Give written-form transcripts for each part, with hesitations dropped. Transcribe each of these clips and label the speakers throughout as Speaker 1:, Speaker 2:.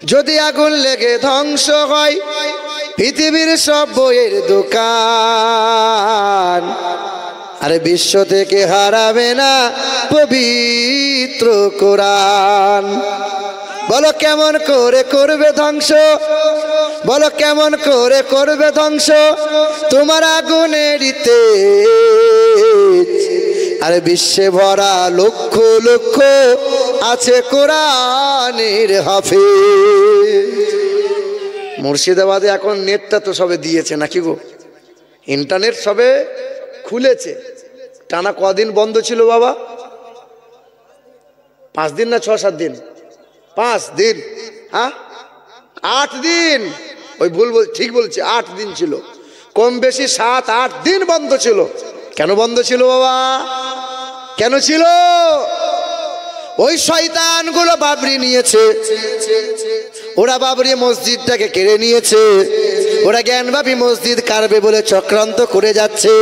Speaker 1: যদি আগুন লেগে ধ্বংস হয় পৃথিবীর সব বইয়ের দোকান, আরে বিশ্ব থেকে হারাবে না পবিত্র কোরআন। বলো কেমন করে করবে ধ্বংস, বলো কেমন করে করবে ধ্বংস তোমার আগুনের তেজ। আরে বিশ্বে ভরা লক্ষ লক্ষ আছে কোরআনের হাফেজ। মুর্শিদাবাদে এখন নেটটা তো সবে দিয়েছে নাকি গো, ইন্টারনেট সবে খুলেছে। টানা কদিন বন্ধ ছিল বাবা? 5 দিন না 6-7 দিন? 5 দিন, হ্যাঁ 8 দিন। ওই ভুল বল, ঠিক বলছি, 8 দিন ছিল, কম বেশি 7-8 দিন বন্ধ ছিল। কেন বন্ধ ছিল বাবা? কেন ছিল? ওই শয়তানগুলো বাবরি নিয়েছে, ওরা বাবরি মসজিদটাকে কেড়ে নিয়েছে, ওরা জ্ঞানবাপী মসজিদ কারবে বলে চক্রান্ত করে যাচ্ছে,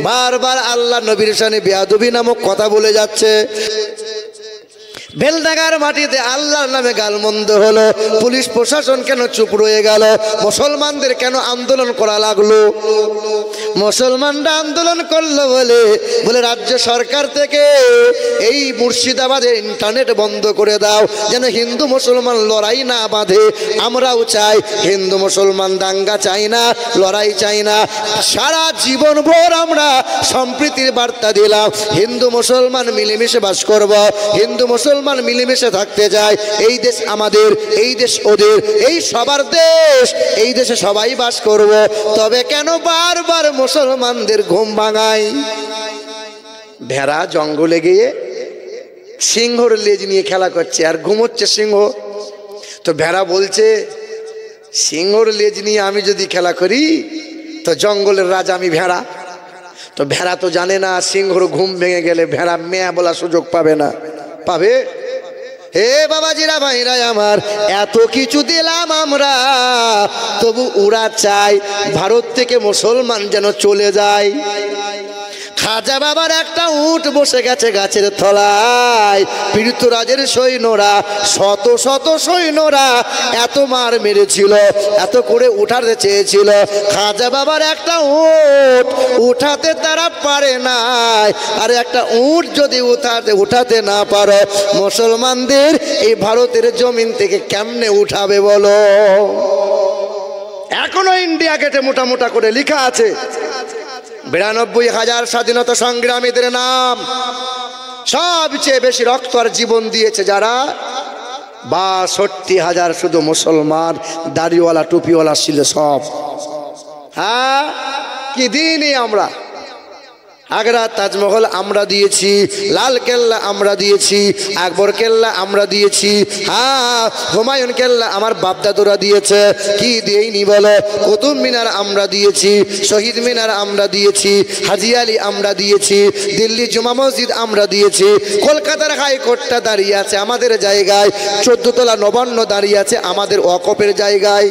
Speaker 1: বারবার আল্লাহ নবীর শানে বেয়াদবি নামক কথা বলে যাচ্ছে। বেলডাঙ্গার মাটিতে আল্লাহর নামে গালমন্দ হলো, পুলিশ প্রশাসন কেন চুপ রয়ে গেল? মুসলমানদের কেন আন্দোলন করা লাগলো? মুসলমানরা আন্দোলন করলো বলে রাজ্য সরকার থেকে এই মুর্শিদাবাদের ইন্টারনেট বন্ধ করে দাও, যেন হিন্দু মুসলমান লড়াই না বাঁধে। আমরাও চাই হিন্দু মুসলমান দাঙ্গা চাই না, লড়াই চাই না। সারা জীবন ভোর আমরা সম্প্রীতির বার্তা দিলাম, হিন্দু মুসলমান মিলেমিশে বাস করব, হিন্দু মুসলমান মিলেমিশে থাকতে চায়। এই দেশ আমাদের, এই দেশ ওদের, এই সবার দেশ, এই দেশে সবাই বাস করব। তবে কেন বারবার মুসলমানদের ঘুম ভাঙায়? ভেড়া জঙ্গলে গিয়ে সিংহর লেজ নিয়ে খেলা করছে আর ঘুমোচ্ছে সিংহ। তো ভেড়া বলছে, সিংহর লেজ নিয়ে আমি যদি খেলা করি তো জঙ্গলের রাজা আমি ভেড়া। তো ভেড়া তো জানে না সিংহর ঘুম ভেঙে গেলে ভেড়া মেয়া বলা সুযোগ পাবে না। পাবে? হে বাবাজিরা ভাইরা আমার, এত কিছু দিলাম আমরা, তবু ওরা চায় ভারত থেকে মুসলমান যেন চলে যায়। খাজা বাবার একটা উট বসে গেছে গাছের তলায়, পৃথ্বরাজের সৈন্যরা, শত শত সৈন্যরা এত মার মেরেছিল, এত করে উঠাতে চেয়েছিল। খাজা বাবার একটা উট উঠাতে তারা পারে নাই। আর একটা উট যদি উঠাতে না পারো, মুসলমানদের এই ভারতের জমিন থেকে কেমনে উঠাবে বলো? এখনো ইন্ডিয়া গেটে মোটা মোটা করে লেখা আছে 92,000 স্বাধীনতা সংগ্রামীদের নাম। সবচেয়ে বেশি রক্ত আর জীবন দিয়েছে যারা, 62,000 শুধু মুসলমান, দাড়িওয়ালা টুপিওয়ালা ছিল সব। হ্যাঁ, কি দিনই আমরা। আগ্রা তাজমহল আমরা দিয়েছি, লাল কেল্লা আমরা দিয়েছি, আকবর কেল্লা আমরা দিয়েছি, হ্যাঁ হুমায়ুন কেল্লা আমার বাপদাদুরা দিয়েছে। কি দিইনি বলো? কুতুব মিনার আমরা দিয়েছি, শহীদ মিনার আমরা দিয়েছি, হাজি আলী আমরা দিয়েছি, দিল্লি জুমা মসজিদ আমরা দিয়েছি, কলকাতার হাইকোর্টটা দাঁড়িয়ে আছে আমাদের জায়গায়, 14 তলা নবান্ন দাঁড়িয়ে আছে আমাদের ওয়াকফের জায়গায়,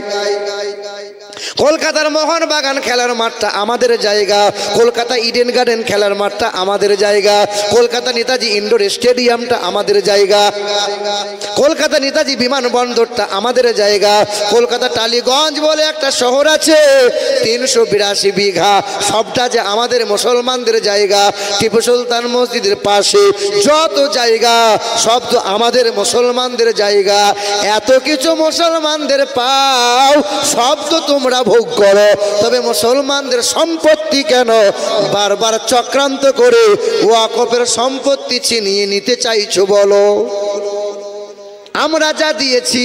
Speaker 1: কলকাতার মোহনবাগান খেলার মাঠটা আমাদের জায়গা, কলকাতা ইডেন গার্ডেন খেলার মাঠটা আমাদের জায়গা, কলকাতা নেতাজি ইন্ডোর স্টেডিয়ামটা আমাদের জায়গা, কলকাতা নেতাজি বিমানবন্দরটা আমাদের জায়গা, কলকাতা টালিগঞ্জ বলে একটা শহর আছে 382 বিঘা, সবটা যে আমাদের মুসলমানদের জায়গা। টিপু সুলতান মসজিদের পাশে যত জায়গা সব তো আমাদের মুসলমানদের জায়গা। এত কিছু মুসলমানদের পাও, সব তো তোমরা ভোগ করো, তবে মুসলমানদের সম্পত্তি কেন বারবার চক্রান্ত করে ওয়াকফের সম্পত্তি ছিনিয়ে নিতে চাইছো বলো? আমরা যা দিয়েছি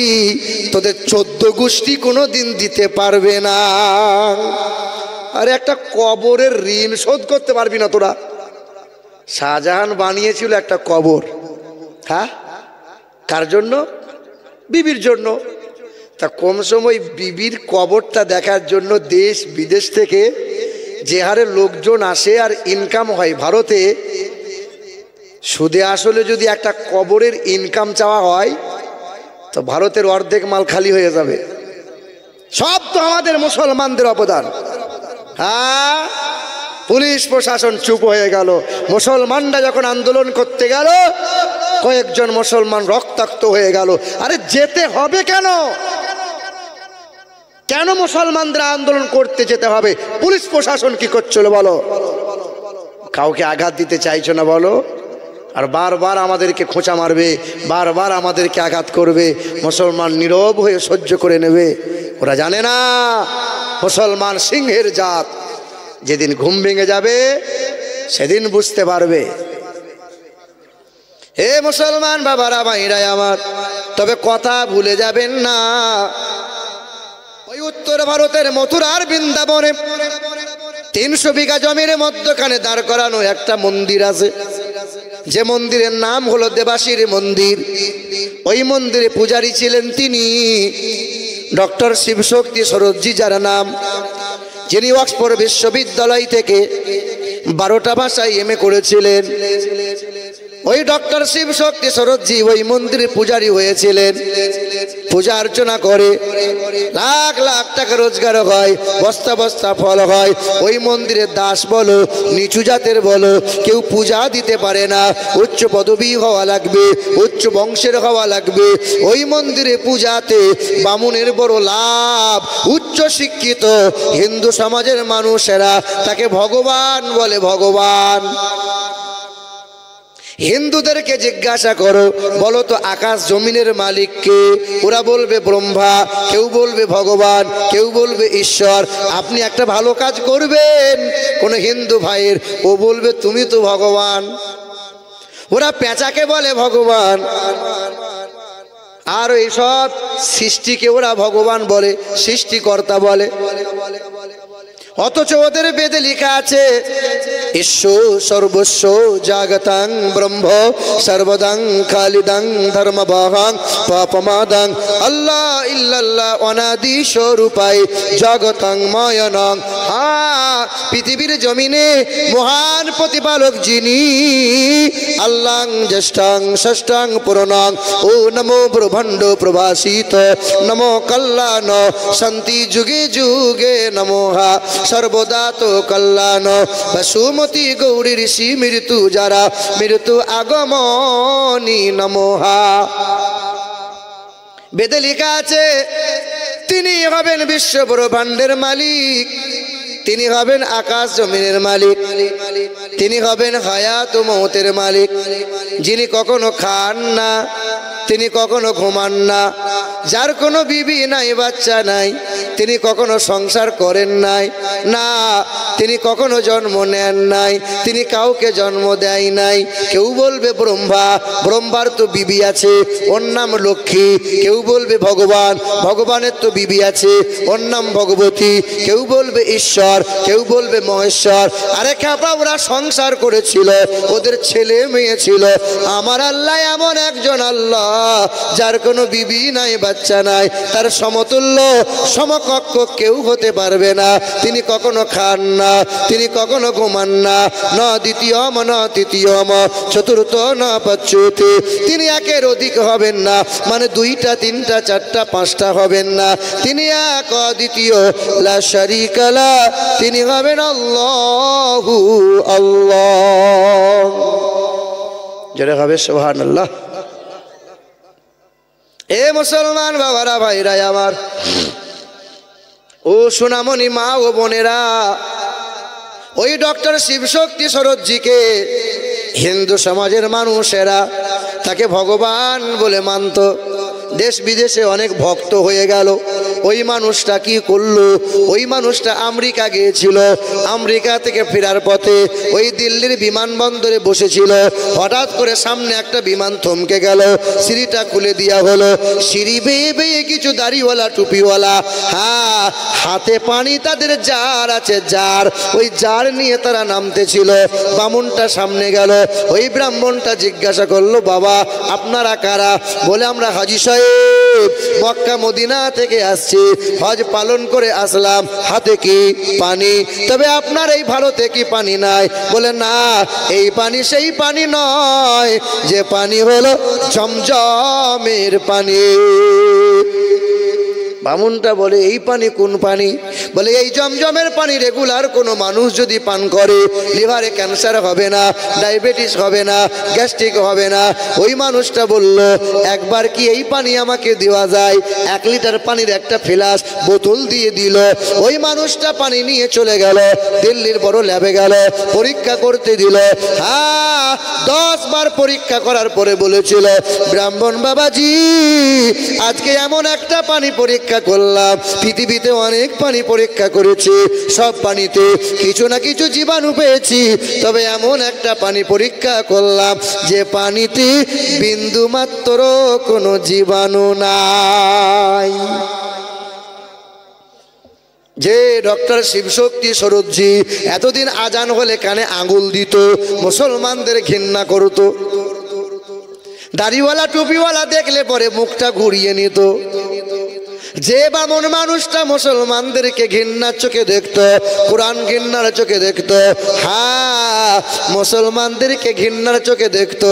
Speaker 1: তোদের 14 গোষ্ঠী কোনো দিন দিতে পারবে না। আর একটা কবরের ঋণ শোধ করতে পারবি না তোরা। শাহজাহান বানিয়েছিল একটা কবর, হ্যাঁ কার জন্য? বিবির জন্য। তা কম সময় বিবির কবরটা দেখার জন্য দেশ বিদেশ থেকে যে হারে লোকজন আসে আর ইনকাম হয় ভারতে, সুদে আসলে যদি একটা কবরের ইনকাম চাওয়া হয় তো ভারতের অর্ধেক মাল খালি হয়ে যাবে। সব তো আমাদের মুসলমানদের অবদান। হ্যাঁ, পুলিশ প্রশাসন চুপ হয়ে গেল। মুসলমানরা যখন আন্দোলন করতে গেল কয়েকজন মুসলমান রক্তাক্ত হয়ে গেল। আরে যেতে হবে কেন? কেন মুসলমানদের আন্দোলন করতে যেতে হবে? পুলিশ প্রশাসন কি করছিল বলো? কাউকে আঘাত দিতে চাইছো না বলো, আর বারবার আমাদেরকে খোঁচা মারবে, বারবার আমাদেরকে আঘাত করবে, মুসলমান নীরব হয়ে সহ্য করে নেবে? ওরা জানে না মুসলমান সিংহের জাত, যেদিন ঘুম ভেঙে যাবে সেদিন বুঝতে পারবে। হে মুসলমান বাবারা ভাইরাই আমার, তবে কথা ভুলে যাবেন না, ওই উত্তর ভারতের মথুরার বৃন্দাবনে 300 বিঘা জমির মধ্যখানে দাঁড় করানো একটা মন্দির আছে, যে মন্দিরের নাম হলো দেবাশির মন্দির। ওই মন্দিরে পূজারী ছিলেন তিনি ডক্টর শিবশক্তি সরোজজি, যার নাম, যিনি অক্সফোর্ড বিশ্ববিদ্যালয় থেকে 12টা ভাষায় এমএ করেছিলেন। ওই ডক্টর শিবশক্তি সরোজজি ওই মন্দিরে পূজারী হয়েছিলেন। পূজা অর্চনা করে লাখ লাখ টাকা রোজগার হয়, বস্তা বস্তা ফল হয়। ওই মন্দিরের দাস বলো, নিচু জাতের বলো, কেউ পূজা দিতে পারে না। উচ্চ পদবী হওয়া লাগবে, উচ্চ বংশের হওয়া লাগবে। ওই মন্দিরে পূজাতে বামুনের বড় লাভ। উচ্চ শিক্ষিত হিন্দু সমাজের মানুষেরা তাকে ভগবান বলে, ভগবান। হিন্দুদেরকে জিজ্ঞাসা করো, বলো তো আকাশ জমিনের মালিক কে? ওরা বলবে ব্রহ্মা, কেউ বলবে ভগবান, কেউ বলবে ঈশ্বর। আপনি একটা ভালো কাজ করবেন কোন হিন্দু ভাইয়ের, ও বলবে তুমি তো ভগবান। ওরা পেঁচাকে বলে ভগবান, আর এইসব সৃষ্টিকে ওরা ভগবান বলে, সৃষ্টিকর্তা বলে। অথচ ওদের বেদে লেখা আছে ঈশ্বর সর্বস্ব জাগতাং ব্রহ্ম সর্বদাং খালিদাং ধর্মবাহাং পাপমাদাং আল্লাহ ইল্লাল্লাহ অনাদি স্বরূপাই জগতাং ময়নং। হ্যাঁ, পৃথিবীর জমিনে মহান প্রতিপালক যিনি, আল্লাং জ্যেষ্ঠাং ষষ্ঠাং পুরনাং। ও নমো ব্রহ্মাণ্ড প্রভাসিত নমো কল্যাণ শান্তি যুগে যুগে নমোহা সর্বদা তো কল্যাণ। বসুমতী গৌরী ঋষি মৃত্যু যারা মৃত্যু আগমনী নমোহা। বেদে লেখা আছে তিনি হবেন বিশ্ব ব্রহ্মাণ্ডের মালিক, তিনি হবেন আকাশ জমিনের মালিক, তিনি হবেন হায়াত ও মৌতের মালিক, যিনি কখনো খান না, তিনি কখনো ঘুমান না, যার কোনো বিবি নাই বাচ্চা নাই, তিনি কখনো সংসার করেন নাই, না তিনি কখনো জন্ম নেন নাই, তিনি কাউকে জন্ম দেয় নাই। কেউ বলবে ব্রহ্মা, ব্রহ্মার তো বিবি আছে, ওর নাম লক্ষ্মী। কেউ বলবে ভগবান, ভগবানের তো বিবি আছে, ওর নাম ভগবতী। কেউ বলবে ঈশ্বর, কেউ বলবে মহেশ্বর। আরে খ্যাপা, ওরা সংসার করেছিল, ওদের ছেলে মেয়ে ছিল। আমার আল্লাহ এমন একজন আল্লাহ যার কোনো বিবি নাই বাচ্চা নাই, তার সমতুল্য সমকক্ষ কেউ হতে পারবে না। তিনি কখনো খান না, তিনি কখনো ঘুমান না, ন দ্বিতীয়ম ন তৃতীয়ম চতুর্থ ন পঞ্চমী। তিনি একের অধিক হবেন না, মানে 2টা 3টা 4টা 5টা হবেন না। তিনি এক অদ্বিতীয় লা শারীকা লা, তিনি হবেন আল্লাহু আল্লাহ। যারা হবে সুবহানাল্লাহ। এ মুসলমান বাবারা ভাইরা আমার, ও সোনামণি মা ও বোনেরা, ওই ডক্টর শিবশক্তি সরোজজিকে হিন্দু সমাজের মানুষেরা তাকে ভগবান বলে মানত। দেশ বিদেশে অনেক ভক্ত হয়ে গেল। ওই মানুষটা কি করলো? ওই মানুষটা আমেরিকা গিয়েছিল। আমেরিকা থেকে ফেরার পথে ওই দিল্লির বিমানবন্দরে বসেছিল। হঠাৎ করে সামনে একটা বিমান থমকে গেল, সিঁড়িটা খুলে দেওয়া হলো। সিঁড়ি বেয়ে বেয়ে কিছু দাড়িওয়ালা টুপিওয়ালা, হ্যাঁ হাতে পানি তাদের জার আছে, জার, ওই জার নিয়ে তারা নামতেছিল। বামুনটা সামনে গেল, ওই ব্রাহ্মণটা জিজ্ঞাসা করলো, বাবা আপনারা কারা? বলে আমরা হাজী সাহেব, মক্কা মদিনা থেকে আসছি, হজ পালন করে আসলাম, হাতে কি পানি। তবে আপনার এই ভারতে কি পানি নাই? বলে না, এই পানি সেই পানি নয়, যে পানি হলো জমজমের পানি। বামুনটা বলে এই পানি কোন পানি? বলে এই জমজমের পানি রেগুলার কোনো মানুষ যদি পান করে লিভারে ক্যান্সার হবে না, ডায়াবেটিস হবে না, গ্যাস্ট্রিক হবে না। ওই মানুষটা বলল একবার কি এই পানি আমাকে দেওয়া যায়? 1 লিটার পানির একটা ফ্লাস্ক বোতল দিয়ে দিল। ওই মানুষটা পানি নিয়ে চলে গেল, দিল্লির বড় ল্যাবে গেল, পরীক্ষা করতে দিল। হ্যাঁ, 10 বার পরীক্ষা করার পরে বলেছিল ব্রাহ্মণ বাবাজি আজকে এমন একটা পানি পরীক্ষা করলাম, পৃথিবীতে অনেক পানি পরীক্ষা করেছি, সব পানিতে কিছু না কিছু জীবাণু পেয়েছি, তবে এমন একটা পানি পরীক্ষা করলাম যে পানিতে বিন্দু মাত্র কোনো জীবাণু নাই। যে ডক্টর শিবশক্তি সরোজজি এতদিন আজান হলে কানে আঙুল দিত, মুসলমানদের ঘৃণা করত, দাড়িওয়ালা টুপিওয়ালা দেখলে পরে মুখটা ঘুরিয়ে নিত। যে বামন মানুষটা মুসলমানদেরকে ঘৃণার চোখে দেখত, কোরআন ঘৃণার চোখে দেখত, হ্যাঁ মুসলমানদেরকে ঘৃণার চোখে দেখত,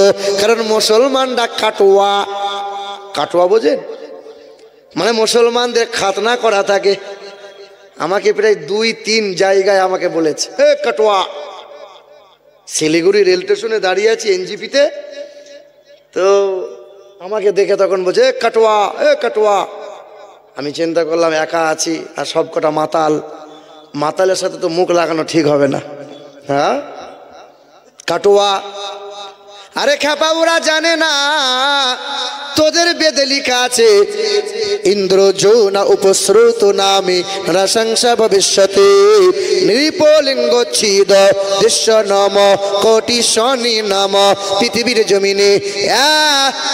Speaker 1: কারণ মুসলমানরা কাটোয়া, কাটোয়া বোঝেন? মানে মুসলমানদের খাতনা করা থাকে। আমাকে প্রায় 2-3 জায়গায় আমাকে বলেছে এ কাটোয়া। শিলিগুড়ি রেল স্টেশনে দাঁড়িয়ে আছি এনজিপিতে, তো আমাকে দেখে তখন বলছে এ কাটোয়া, এ কাটোয়া। আমি চিন্তা করলাম একা আছি আর সব কটা মাতাল, মাতালের সাথে তো মুখ লাগানো ঠিক হবে না। হ্যাঁ কাটোয়া। আরে খেপা ওরা জানে না তোদের বেদে লেখা আছে ইন্দ্রজোনা উপস্রুত নামে নরসংসা ভবিষ্যতে নৃপলিঙ্গচ্ছিদ দৃশ্য নম কোটি শনি নম। পৃথিবীর জমিনে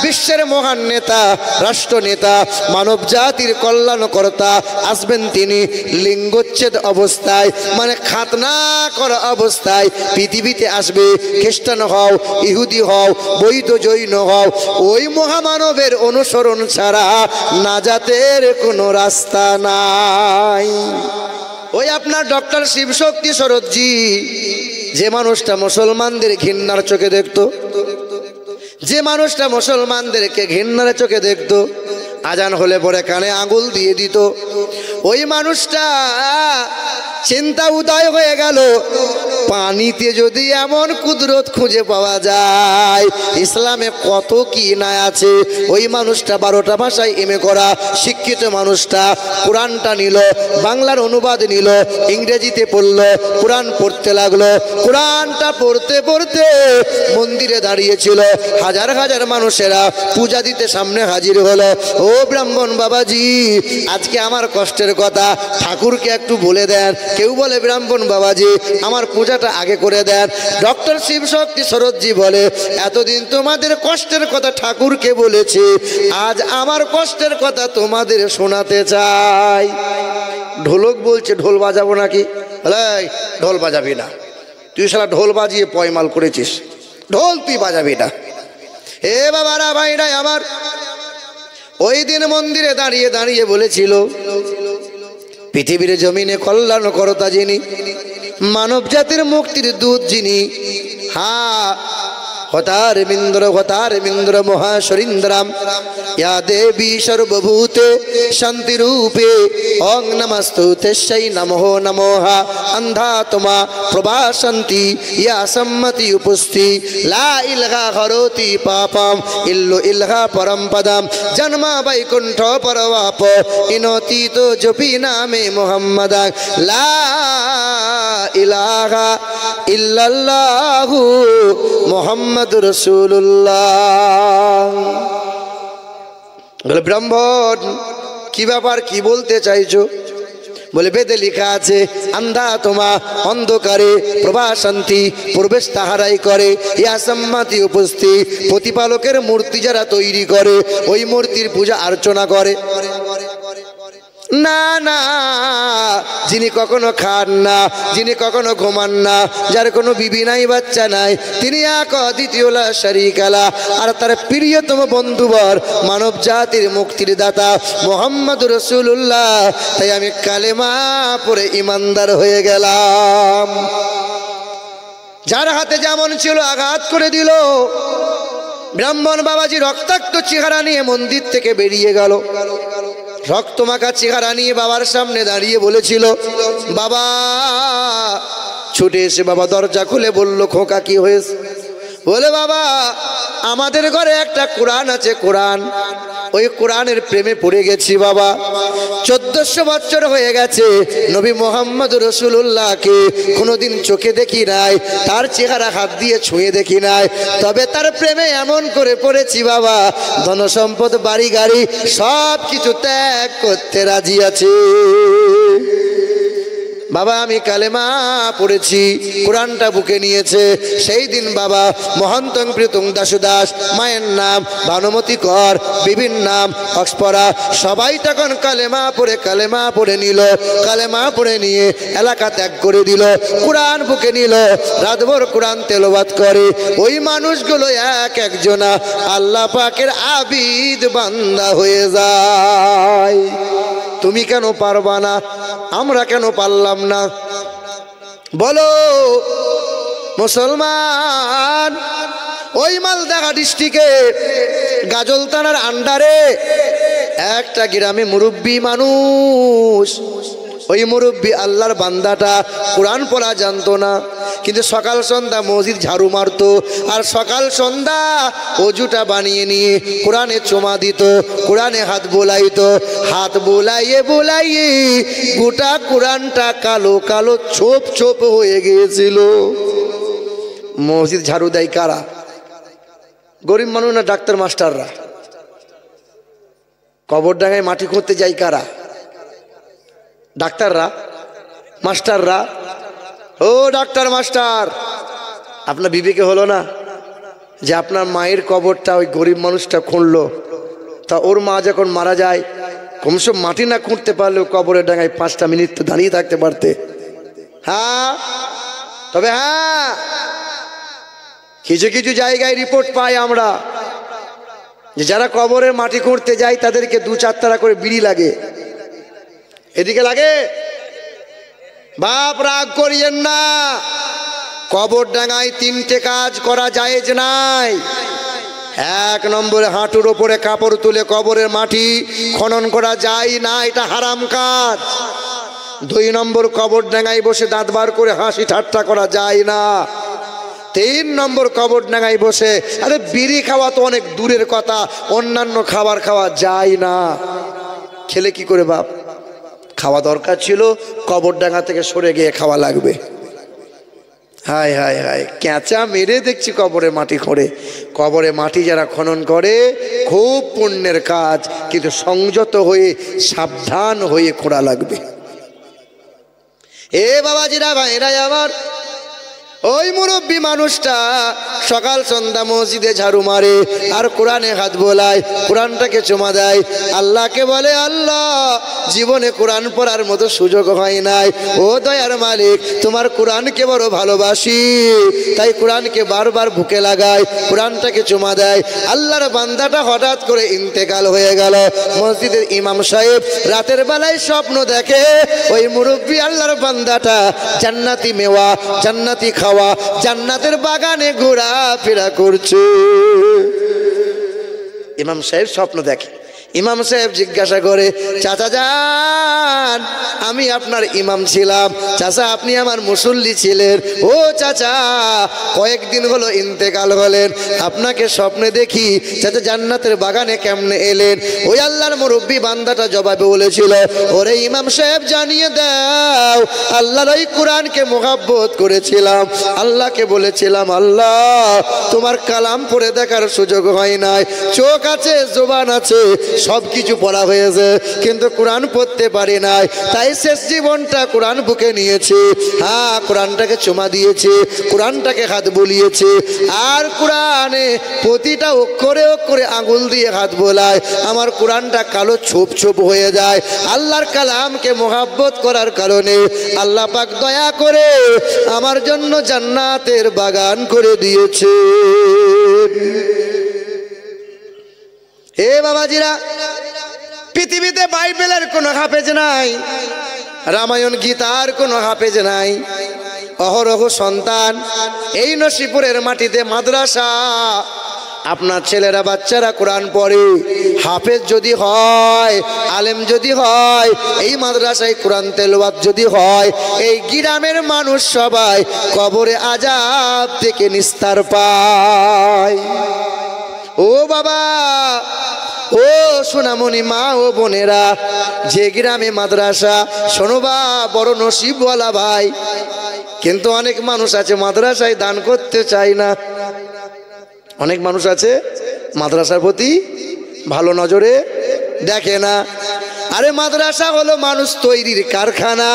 Speaker 1: বিশ্বের মহান নেতা, রাষ্ট্র নেতা, মানব জাতির কল্যাণকর্তা আসবেন তিনি লিঙ্গচ্ছেদ অবস্থায়, মানে খাতনা করা অবস্থায় পৃথিবীতে আসবে। খ্রিস্টান হও, ইহুদি হও, বৌদ্ধ জৈন হও, ওই মহামানবের অনুসরণ ছাড়া নাজাতের কোনো রাস্তা নাই। ওই আপনার ডক্টর শিবশক্তি সরোজজি যে মানুষটা মুসলমানদের ঘৃণার চোখে দেখত, যে মানুষটা মুসলমানদেরকে ঘৃণার চোখে দেখত, আজান হলে পরে কানে আঙুল দিয়ে দিত, ওই মানুষটা চিন্তা উদয় হয়ে গেল পানিতে যদি এমন কুদরত খুঁজে পাওয়া যায় ইসলামে কত কি না আছে। ওই মানুষটা 12টা ভাষায় এমএ করা শিক্ষিত মানুষটা কোরআনটা নিল, বাংলার অনুবাদ নিল, ইংরেজিতে পড়ল, কোরআন পড়তে লাগলো। কোরআনটা পড়তে পড়তে মন্দিরে দাঁড়িয়েছিল, হাজার হাজার মানুষেরা পূজা দিতে সামনে হাজির হলো। ও ব্রাহ্মণ বাবাজি আজকে আমার কষ্টের কথা ঠাকুরকে একটু বলে দেন। কেউ বলে ব্রাহ্মণ বাবাজি আমার পূজাটা আগে করে দেন। ডক্টর শিবশক্তি সরোজজি বলে এতদিন তোমাদের কষ্টের কথা ঠাকুরকে বলেছি, আজ আমার কষ্টের কথা তোমাদের শোনাতে চাই। ঢোলক বলছে ঢোল বাজাবো নাকি? ঢোল বাজাবি না, তুই শালা ঢোল বাজিয়ে পয়মাল করেছিস, ঢোল তুই বাজাবি না। এ বাবারা ভাইরা আমার, ওই দিন মন্দিরে দাঁড়িয়ে দাঁড়িয়ে বলেছিল পৃথিবীর জমিনে কল্যাণকর্তা যিনি, মানব জাতির মুক্তির দূত যিনি, হ্যাঁ হতারমিন্দ্র মহাশরীন্দ্রাম ইয়া দেবী সর্বভূতে শান্তিরূপে ওং নমস্তুতে সেই নমো নমঃ অন্ধাত্মা প্রভাসন্তি ইয়া সম্মতি উপস্থি লা ইলহা হরতি পাপম ইল্লু ইলহা পরম পদম জন্ম বৈকুণ্ঠ পরবাপ ইনতি তো জপি নামে মুহাম্মদ লা ইলাহা ইল্লাল্লাহু মুহাম্মাদুর রাসূলুল্লাহ। বলে ব্রাহ্মণ কি ব্যাপার, কি বলতে চাইছো? বলে বেদে লেখা আছে আন্ধা তোমা অন্ধকারে প্রভাশান্তি প্রবেশ তাহারাই করে, ইয়া সম্মাতি উপস্থিত প্রতিপালকের মূর্তি যারা তৈরি করে ওই মূর্তির পূজা অর্চনা করে। না না, যিনি কখনো খান না, যিনি কখনো ঘুমান না, যার কোনো বিবি নাই বাচ্চা নাই, তিনি এক দ্বিতীয় লা শারীকা লা, আর তার প্রিয়তম বন্ধুবর মানব জাতির মুক্তির দাতা মুহাম্মদুর রাসূলুল্লাহ। তাই আমি কালেমা পড়ে ইমানদার হয়ে গেলাম। যার হাতে যেমন ছিল আঘাত করে দিল, ব্রাহ্মণ বাবাজি রক্তাক্ত চেহারা নিয়ে মন্দির থেকে বেরিয়ে গেল। রক্তমাখা চেহারা নিয়ে বাবার সামনে দাঁড়িয়ে বলেছিল, বাবা। ছুটে এসে বাবা দরজা খুলে বলল, খোকা কি হয়েছে? বলে, বাবা আমাদের ঘরে একটা কোরআন আছে, কোরআন, ওই কোরআনের প্রেমে পড়ে গেছি বাবা। 1400 বছর হয়ে গেছে, নবী মোহাম্মদ রসুল্লাহকে কোনোদিন চোখে দেখি নাই, তার চেহারা হাত দিয়ে ছুঁয়ে দেখি নাই, তবে তার প্রেমে এমন করে পড়েছি বাবা, ধনসম্পদ বাড়ি গাড়ি সব কিছু ত্যাগ করতে রাজি আছে বাবা। আমি কালেমা পড়েছি, কোরআনটা বুকে নিয়েছে। সেই দিন বাবা মহন্তং প্রীতং দাসুদাস, মায়ের নাম ভানুমতি কর, বিভিন্ন নাম অক্সপরা, সবাই তখন কালেমা পড়ে নিল। কালেমা পড়ে নিয়ে এলাকা ত্যাগ করে দিল, কোরআন বুকে নিল, রাতভর কোরআন তেলাওয়াত করে। ওই মানুষগুলো এক একজনা আল্লাহ পাকের আবিদ বান্দা হয়ে যায়। তুমি কেন পারবা না? আমরা কেন পারলাম না? বলো মুসলমান। ওই মালদা ডিস্ট্রিক্টে গাজল থানার আন্ডারে একটা গ্রামে মুরব্বী মানুষ। ওই মুরব্বী আল্লাহর বান্দাটা কোরআন পড়া জানতো না, কিন্তু সকাল সন্ধ্যা মসজিদ ঝাড়ু মারতো, আর সকাল সন্ধ্যা অজুটা বানিয়ে নিয়ে কোরআনে চুমা দিত, কোরআনে হাত বোলাইতো। হাত বোলাইয়ে গোটা কোরআনটা কালো কালো ছোপ ছোপ হয়ে গিয়েছিল। মসজিদ ঝাড়ু দেয় কারা? গরিব মানুষ না ডাক্তার মাস্টাররা? কবর ডাঙায় মাটি খুঁড়তে যায় কারা? ডাক্তাররা, মাস্টাররা। ও ডাক্তার মাস্টার, আপনার বিবেকে হলো না যে আপনার মায়ের কবরটা ওই গরিব মানুষটা খুঁড়লো, তা ওর মা যখন মারা যায় কমসে কম মাটি না খুঁড়তে পারলেও কবরের ডাঙায় 5টা মিনিট তো দাঁড়িয়ে থাকতে পারতে। হ্যাঁ, তবে হ্যাঁ, কিছু কিছু জায়গায় রিপোর্ট পাই আমরা যে যারা কবরের মাটি খুঁড়তে যায় তাদেরকে 2-4 টাকা করে বিড়ি লাগে। এদিকে লাগে? বাপ রাগ করিয়েন না, কবর ডাঙায় 3টে কাজ করা জায়েজ নাই। 1 নম্বরে হাঁটুর ওপরে কাপড় তুলে কবরের মাটি খনন করা যায় না, এটা হারাম কাজ। 2 নম্বর, কবর ডাঙায় বসে দাঁত বার করে হাসি ঠাট্টা করা যায় না। 3 নম্বর, কবর ডাঙায় বসে, আরে বিড়ি খাওয়া তো অনেক দূরের কথা, অন্যান্য খাবার খাওয়া যায় না। খেলে কি করে বাপ? খাওয়া দরকার ছিল, কবরডাঙ্গা থেকে সরে গিয়ে খাওয়া লাগবে। হায় হায় হায়, ক্যাঁচা মেরে দেখছি কবরে মাটি খোঁড়ে। কবরে মাটি যারা খনন করে খুব পুণ্যের কাজ, কিন্তু সংযত হয়ে সাবধান হয়ে খোঁড়া লাগবে। এ বাবাজিরা ভাইরা আমার, ওই মুরব্বী মানুষটা সকাল সন্ধ্যা মসজিদে ঝাড়ু মারে আর কোরআনে হাত বোলায়, কোরআনটাকে চুমা দেয়, আল্লাহকে বলে, আল্লাহ জীবনে কোরআন পড়ার মতো সুযোগ হয় নাই, ও দয়ার মালিক তোমার কোরআনকে বড় ভালোবাসি, তাই কোরআনকে বারবার বুকে লাগায়, কোরআনটাকে চুমা দেয়। আল্লাহর বান্দাটা হঠাৎ করে ইন্তেকাল হয়ে গেল। মসজিদের ইমাম সাহেব রাতের বেলায় স্বপ্ন দেখে ওই মুরব্বী আল্লাহর বান্দাটা জান্নাতি মেওয়া, জান্নাতি খাওয়া, জান্নাতের বাগানে ঘোরাফেরা করছে। ইমাম সাহেব স্বপ্ন দেখে। ইমাম সাহেব জিজ্ঞাসা করে, চাচা যান, আমি আপনার ইমাম ছিলাম, চাচা আপনি আমার মুসল্লি ছিলেন, ও চাচা কয়েকদিন হলো ইন্তেকাল হলেন, আপনাকে স্বপ্নে দেখি চাচা জান্নাতের বাগানে কেমনে এলেন? ওই আল্লাহর মুরব্বী বান্দাটা জবাবে বলেছিল, ওরে ইমাম সাহেব জানিয়ে দাও, আল্লাহর ওই কোরআনকে মোহাব্বত করেছিলাম, আল্লাহকে বলেছিলাম, আল্লাহ তোমার কালাম পড়ে দেখার সুযোগ হয় নাই, চোখ আছে, জবান আছে, সব কিছু পড়া হয়েছে, কিন্তু কোরআন পড়তে পারি নাই, তাই শেষ জীবনটা কোরআন বুকে নিয়েছে। হ্যাঁ, কোরআনটাকে চুমা দিয়েছে, কোরআনটাকে হাত বুলিয়েছে, আর কোরআনে প্রতিটা অক্ষরে অক্ষরে আঙুল দিয়ে হাত বোলায়, আমার কোরআনটা কালো ছোপ ছোপ হয়ে যায়। আল্লাহর কালামকে মোহাব্বত করার কারণে আল্লাহ পাক দয়া করে আমার জন্য জান্নাতের বাগান করে দিয়েছে। হে বাবাজিরা, পৃথিবীতে বাইবেলের কোনো হাফেজ নাই, রামায়ণ গীতার কোনো হাফেজ নাই। অহরহ সন্তান এই নসিপুরের মাটিতে মাদ্রাসা আপনার ছেলেরা বাচ্চারা কোরআন পড়ে, হাফেজ যদি হয়, আলেম যদি হয়, এই মাদ্রাসায় কোরআন তেলাওয়াত যদি হয়, এই গ্রামের মানুষ সবাই কবরে আযাব থেকে নিস্তার পায়। ও বাবা, ও সোনামণি মা ও বোনেরা, যে গ্রামে মাদ্রাসা, শোনো বা বড় নসিবওয়ালা ভাই। কিন্তু অনেক মানুষ আছে মাদ্রাসায় দান করতে চায় না। অনেক মানুষ আছে মাদ্রাসার প্রতি ভালো নজরে দেখে না। আরে মাদ্রাসা হলো মানুষ তৈরির কারখানা।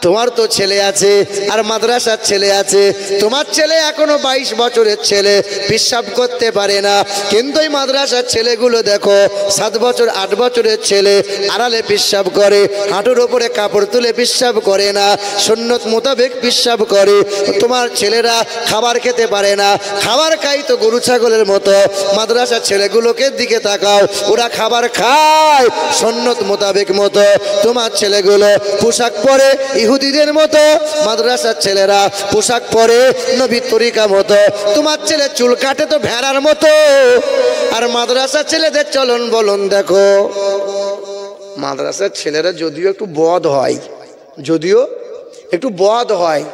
Speaker 1: তোমার তো ছেলে আছে আর মাদ্রাসার ছেলে আছে। তোমার ছেলে এখনো 22 বছরের ছেলে, পেশাব করতে পারে না, কিন্তু এই মাদ্রাসার ছেলেগুলো দেখো 7 বছর 8 বছরের ছেলে আড়ালে পেশাব করে, হাঁটুর ওপরে কাপড় তুলে পেশাব করে না, সুন্নত মোতাবেক পেশাব করে। তোমার ছেলেরা খাবার খেতে পারে না, খাবার খাই তো গরু ছাগলের মতো। মাদ্রাসার ছেলেগুলোকে দিকে তাকাও, ওরা খাবার খায় সুন্নত মোতাবেক মতো। তোমার ছেলেগুলো পোশাক পরে ইহুদিদের মতো, মাদ্রাসার ছেলেরা পোশাক পরে নবীর তরিকা মতো। তোমার ছেলে চুল কাটে তো ভেড়ার মতো, আর মাদ্রাসার ছেলেদের চলন বলন দেখো। মাদ্রাসার ছেলেরা যদিও একটু বদ হয়, যদিও একটু বদ হয়,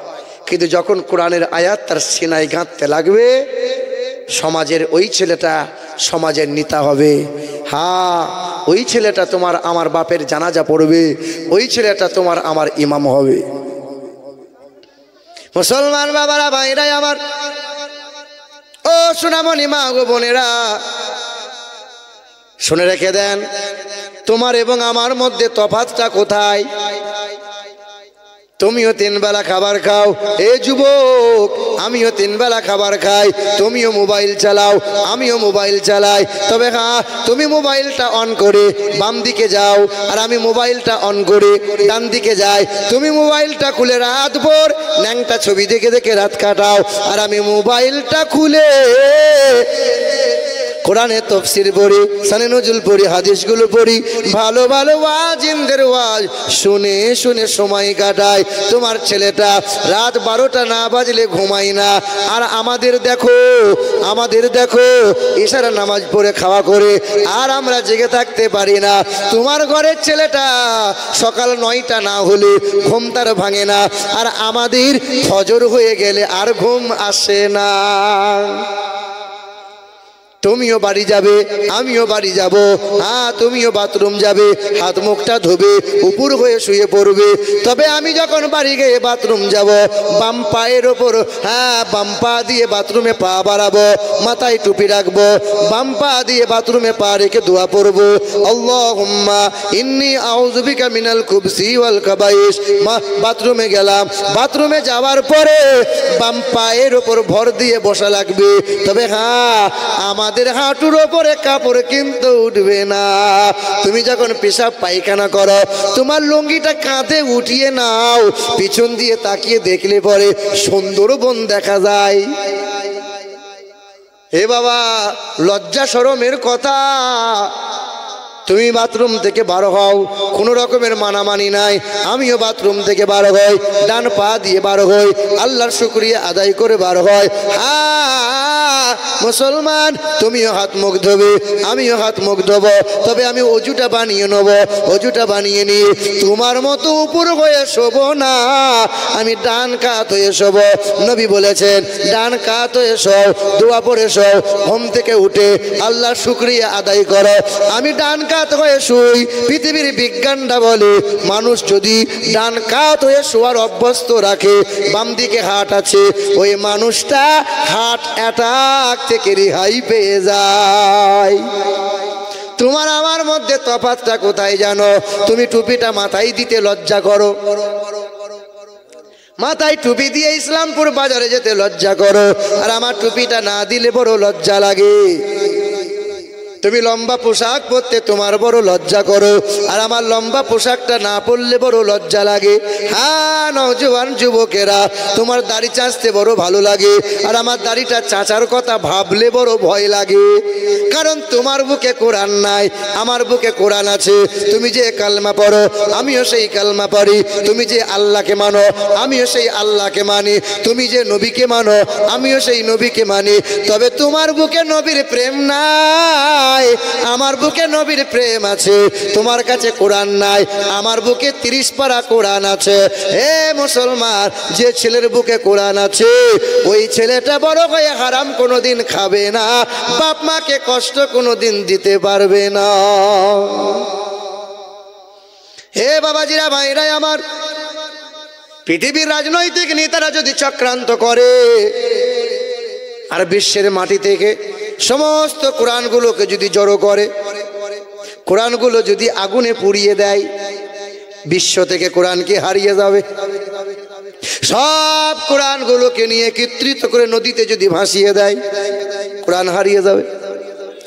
Speaker 1: কিন্তু যখন কোরআনের আয়াত তার সিনায় গাঁথতে লাগবে, সমাজের ওই ছেলেটা সমাজের নেতা হবে। হ্যাঁ, ওই ছেলেটা তোমার আমার বাপের জানাজা পড়বে, ওই ছেলেটা তোমার আমার ইমাম হবে। মুসলমান বাবারা, ভাইরাই আমার, ও সোনামণি মা গো বোনেরা, শুনে রেখে দেন, তোমার এবং আমার মধ্যে তফাৎটা কোথায়? তুমিও 3 বেলা খাবার খাও, এ যুবক, আমিও 3 বেলা খাবার খাই। তুমিও মোবাইল চালাও, আমিও মোবাইল চালাই। তবে হ্যাঁ, তুমি মোবাইলটা অন করে বাম দিকে যাও, আর আমি মোবাইলটা অন করে ডান দিকে যাই। তুমি মোবাইলটা খুলে রাত ভোর ন্যাংটা ছবি দেখে দেখে রাত কাটাও, আর আমি মোবাইলটা খুলে কোরআনে তফসির পড়ি, সানে নজরুল পড়ি, হাদিসগুলো পড়ি, ভালো ভালো ওয়াজিনদের ওয়াজ শুনে শুনে সময় কাটায়। তোমার ছেলেটা রাত 12টা না বাজলে ঘুমায় না, আর আমাদের দেখো ইশারা নামাজ পড়ে খাওয়া করে, আর আমরা জেগে থাকতে পারি না। তোমার ঘরের ছেলেটা সকাল 9টা না হলে ঘুম তার ভাঙে না, আর আমাদের ফজর হয়ে গেলে আর ঘুম আসে না। তুমিও বাড়ি যাবে, আমিও বাড়ি যাব, হ্যাঁ তুমিও বাথরুম যাবে, হাত মুখটা ধোবে, উপর হয়ে শুয়ে পড়বে। তবে আমি যখন বাড়ি গিয়ে বাথরুম যাব, বাম পায়ের ওপর, হ্যাঁ বাম পা দিয়ে বাথরুমে পা বাড়াবো, মাথায় টুপি রাখবো, বাম পা দিয়ে বাথরুমে পা রেখে দোয়া পড়বো, আল্লাহুম্মা ইন্নী আউযু বিকা মিনাল খুবসি ওয়াল খাবাইস। বাথরুমে গেলাম, বাথরুমে যাওয়ার পরে বাম পায়ের ওপর ভর দিয়ে বসা লাগবে। তবে হ্যাঁ, আমাদের হাঁটুর ওপরে কাপড় কিন্তু উঠবে না। তুমি যখন পেশাব পায়খানা করো, তোমার লুঙ্গিটা কাঁধে উঠিয়ে নাও, পিছন দিয়ে তাকিয়ে দেখলে পরে সুন্দরবন দেখা যায়। হে বাবা, লজ্জা শরমের কথা। তুমি বাথরুম থেকে বার হও, কোনো রকমের মানামানি নাই। আমিও বাথরুম থেকে বার হই, ডান পা দিয়ে বার হই, আল্লাহর শুকরিয়া আদায় করে বার হয়। মুসলমান, তুমিও হাত মুখ ধোবে, আমিও হাত মুখ ধোবো। তবে আমি অজুটা বানিয়ে নেব, অজুটা বানিয়ে নিয়ে তোমার মতো উপর হয়ে শোবো না, আমি ডান কাত হয়ে শোবো। নবী বলেছেন ডান কাত হয়ে শোও, দোয়া পড়ে শোও, ঘুম থেকে উঠে আল্লাহর শুকরিয়া আদায় করো। আমি ডান কাত হয়ে শুই। পৃথিবীর বিজ্ঞানটা বলে মানুষ যদি ডান কাত হয়ে শোয়ার অভ্যস্ত রাখে, বাম দিকে হার্ট আছে, ওই মানুষটা হার্ট অ্যাটাক থেকে রেহাই পেয়ে যায়। তোমার আমার মধ্যে তফাৎটা কোথায় জানো? তুমি টুপিটা মাথায় দিতে লজ্জা করো, মাথায় টুপি দিয়ে ইসলামপুর বাজারে যেতে লজ্জা করো, আর আমার টুপিটা না দিলে বড় লজ্জা লাগে। তুমি লম্বা পোশাক পরতে তোমার বড় লজ্জা করো, আর আমার লম্বা পোশাকটা না পরলে বড় লজ্জা লাগে। হ্যাঁ নওজোয়ান যুবকেরা, তোমার দাড়ি চাঁচতে বড় ভালো লাগে, আর আমার দাড়িটা চাঁচার কথা ভাবলে বড় ভয় লাগে। কারণ তোমার বুকে কোরআন নাই, আমার বুকে কোরআন আছে। তুমি যে কালমা পড়ো, আমিও সেই কালমা পড়ি। তুমি যে আল্লাহকে মানো, আমিও সেই আল্লাহকে মানি। তুমি যে নবীকে মানো, আমিও সেই নবীকে মানি। তবে তোমার বুকে নবীর প্রেম নাই, আমার বুকে নবীর প্রেম আছে। তোমার কাছে কোরআন নাই, আমার বুকে 30 পারা কোরআন আছে। হে মুসলমান, যে ছেলের বুকে কোরআন আছে ওই ছেলেটা বড় হয়ে হারাম কোনোদিন খাবে না, বাপ মাকে কষ্ট কোনোদিন দিতে পারবে না। হে বাবাজিরা, ভাইরা আমার, পৃথিবীর রাজনৈতিক নেতারা যদি চক্রান্ত করে আর বিশ্বের মাটি থেকে সমস্ত কোরআনগুলোকে যদি জড়ো করে, কোরআনগুলো যদি আগুনে পুড়িয়ে দেয়, বিশ্ব থেকে কোরআন কি হারিয়ে যাবে? সব কোরআনগুলোকে নিয়ে একত্রিত করে নদীতে যদি ভাসিয়ে দেয়, কোরআন হারিয়ে যাবে।